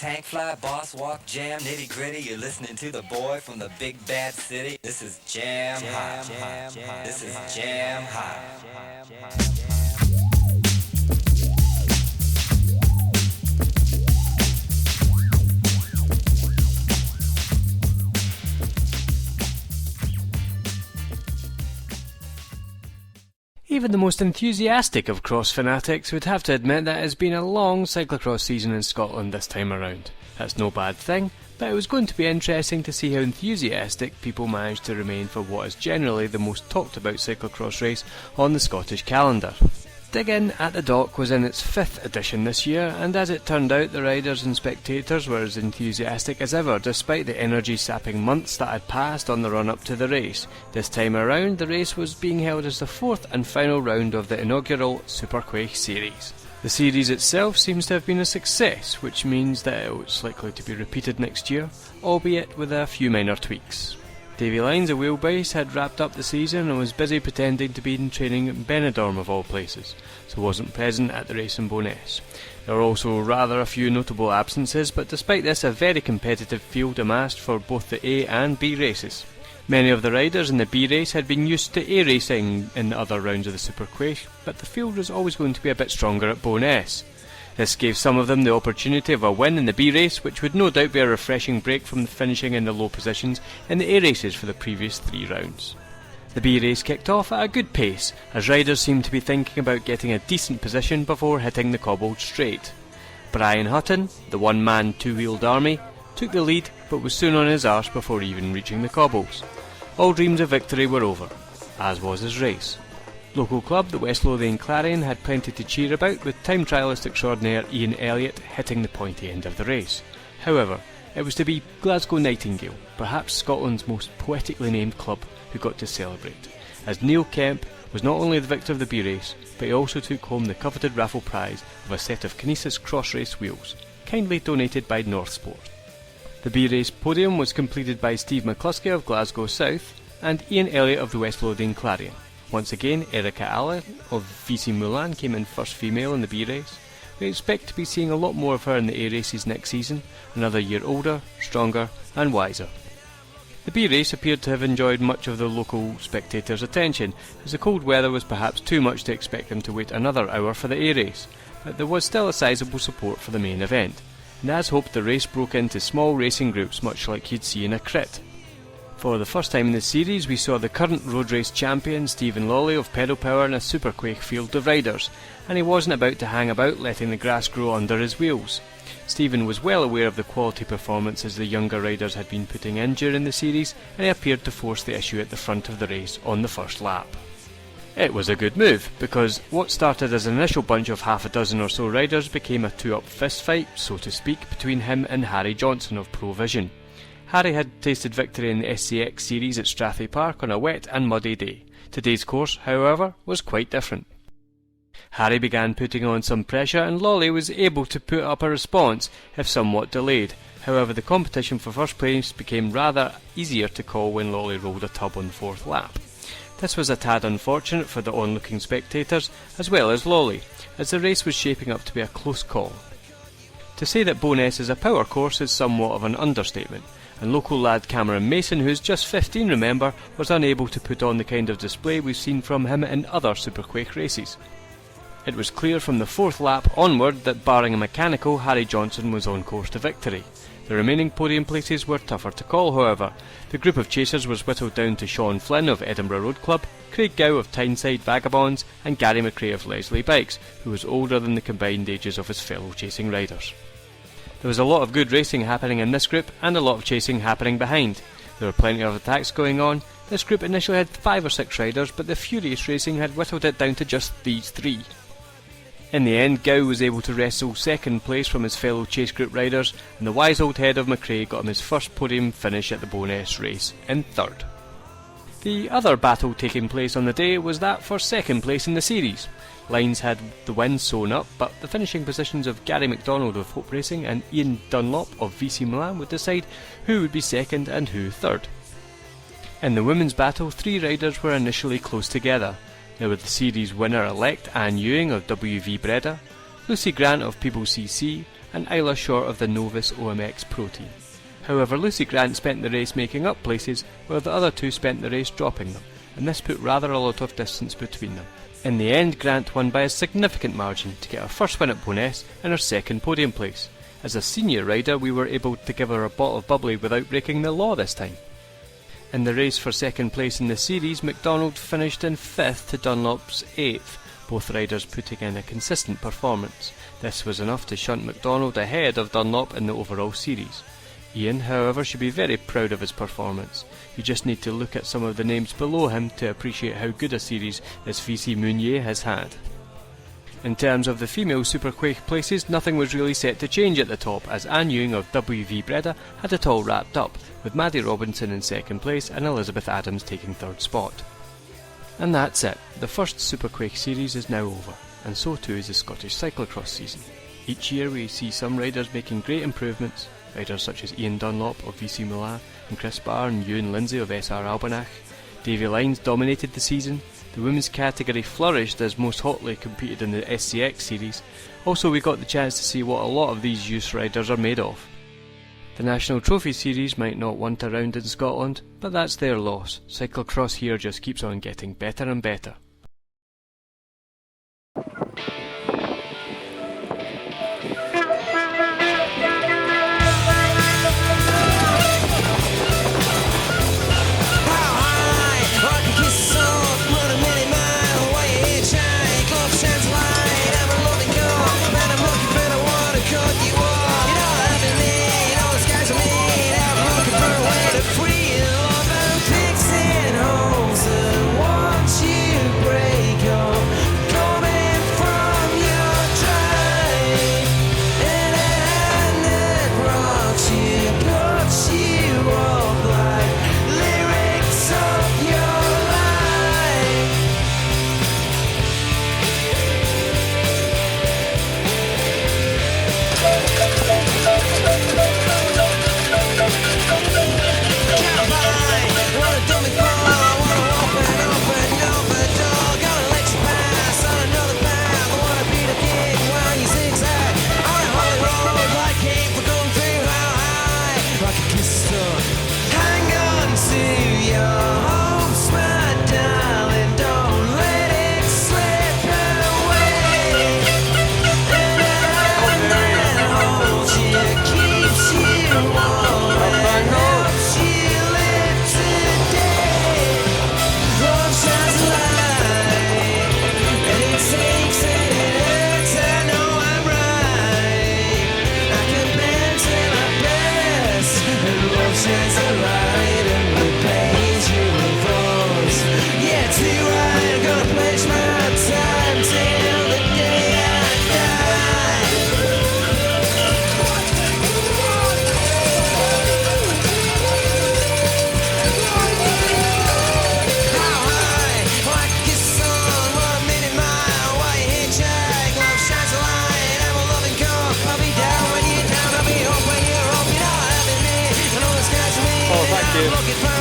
tank fly, boss walk, jam, nitty gritty. You're listening to the boy from the big bad city. This is Jam Hot. This is Jam Hot. Even the most enthusiastic of cross fanatics would have to admit that it has been a long cyclocross season in Scotland this time around. That's no bad thing, but it was going to be interesting to see how enthusiastic people managed to remain for what is generally the most talked about cyclocross race on the Scottish calendar. Dig In at the Dock was in its 5th edition this year, and as it turned out, the riders and spectators were as enthusiastic as ever, despite the energy-sapping months that had passed on the run-up to the race. This time around, the race was being held as the 4th and final round of the inaugural Super Quaich series. The series itself seems to have been a success, which means that it's likely to be repeated next year, albeit with a few minor tweaks. Davy Lyons of Wheelbase had wrapped up the season and was busy pretending to be in training in Benidorm of all places, so wasn't present at the race in Bo'ness. There were also rather a few notable absences, but despite this a very competitive field amassed for both the A and B races. Many of the riders in the B race had been used to A racing in the other rounds of the Super Quaich, but the field was always going to be a bit stronger at Bo'ness. This gave some of them the opportunity of a win in the B race, which would no doubt be a refreshing break from finishing in the low positions in the A races for the previous 3 rounds. The B race kicked off at a good pace, as riders seemed to be thinking about getting a decent position before hitting the cobbled straight. Brian Hutton, the one-man two-wheeled army, took the lead but was soon on his arse before even reaching the cobbles. All dreams of victory were over, as was his race. Local club, the West Lothian Clarion, had plenty to cheer about, with time trialist extraordinaire Ian Elliott hitting the pointy end of the race. However, it was to be Glasgow Nightingale, perhaps Scotland's most poetically named club, who got to celebrate, as Neil Kemp was not only the victor of the B race, but he also took home the coveted raffle prize of a set of Kinesis cross race wheels, kindly donated by North Sport. The B race podium was completed by Steve McCluskey of Glasgow South and Ian Elliott of the West Lothian Clarion. Once again, Erica Allen of VC Mulan came in first female in the B race. We expect to be seeing a lot more of her in the A races next season, another year older, stronger and wiser. The B race appeared to have enjoyed much of the local spectators' attention, as the cold weather was perhaps too much to expect them to wait another hour for the A race, but there was still a sizable support for the main event, and as hoped the race broke into small racing groups much like you'd see in a crit. For the first time in the series, we saw the current road race champion Stephen Lawley of Pedal Power in a Super Quaich field of riders, and he wasn't about to hang about letting the grass grow under his wheels. Stephen was well aware of the quality performances the younger riders had been putting in during the series, and he appeared to force the issue at the front of the race on the first lap. It was a good move, because what started as an initial bunch of half a dozen or so riders became a two-up fistfight, so to speak, between him and Harry Johnson of Provision. Harry had tasted victory in the SCX series at Strathay Park on a wet and muddy day. Today's course, however, was quite different. Harry began putting on some pressure and Lawley was able to put up a response, if somewhat delayed. However, the competition for first place became rather easier to call when Lawley rolled a tub on the 4th lap. This was a tad unfortunate for the onlooking spectators, as well as Lawley, as the race was shaping up to be a close call. To say that Bo'ness is a power course is somewhat of an understatement, and local lad Cameron Mason, who is just 15 remember, was unable to put on the kind of display we've seen from him in other Super Quaich races. It was clear from the 4th lap onward that barring a mechanical, Harry Johnson was on course to victory. The remaining podium places were tougher to call, however. The group of chasers was whittled down to Sean Flynn of Edinburgh Road Club, Craig Gow of Tyneside Vagabonds and Gary McRae of Leslie Bikes, who was older than the combined ages of his fellow chasing riders. There was a lot of good racing happening in this group and a lot of chasing happening behind. There were plenty of attacks going on. This group initially had 5 or 6 riders, but the furious racing had whittled it down to just these 3. In the end, Gow was able to wrestle second place from his fellow chase group riders, and the wise old head of McRae got him his first podium finish at the Bo'ness race in 3rd. The other battle taking place on the day was that for second place in the series. Lyons had the win sewn up, but the finishing positions of Gary MacDonald of Hope Racing and Ian Dunlop of VC Milan would decide who would be second and who third. In the women's battle, 3 riders were initially close together. There were the series winner-elect Anne Ewing of WV Breda, Lucy Grant of People CC, and Isla short of the Novus OMX Pro Team. However, Lucy Grant spent the race making up places, while the other two spent the race dropping them, and this put rather a lot of distance between them. In the end, Grant won by a significant margin to get her first win at Bo'ness and her second podium place. As a senior rider, we were able to give her a bottle of bubbly without breaking the law this time. In the race for second place in the series, McDonald finished in 5th to Dunlop's 8th, both riders putting in a consistent performance. This was enough to shunt McDonald ahead of Dunlop in the overall series. Ian, however, should be very proud of his performance. You just need to look at some of the names below him to appreciate how good a series this VC Mounier has had. In terms of the female Superquake places, nothing was really set to change at the top, as Anne Ewing of WV Breda had it all wrapped up, with Maddie Robinson in second place and Elizabeth Adams taking third spot. And that's it. The first Superquake series is now over, and so too is the Scottish cyclocross season. Each year we see some riders making great improvements, riders such as Ian Dunlop of VC Milan and Chris Barr and Ewan Lindsay of SR Albanacht. Davy Lyons dominated the season. The women's category flourished as most hotly competed in the SCX series. Also, we got the chance to see what a lot of these youth riders are made of. The National Trophy Series might not want a round in Scotland, but that's their loss. Cyclocross here just keeps on getting better and better. Thank you.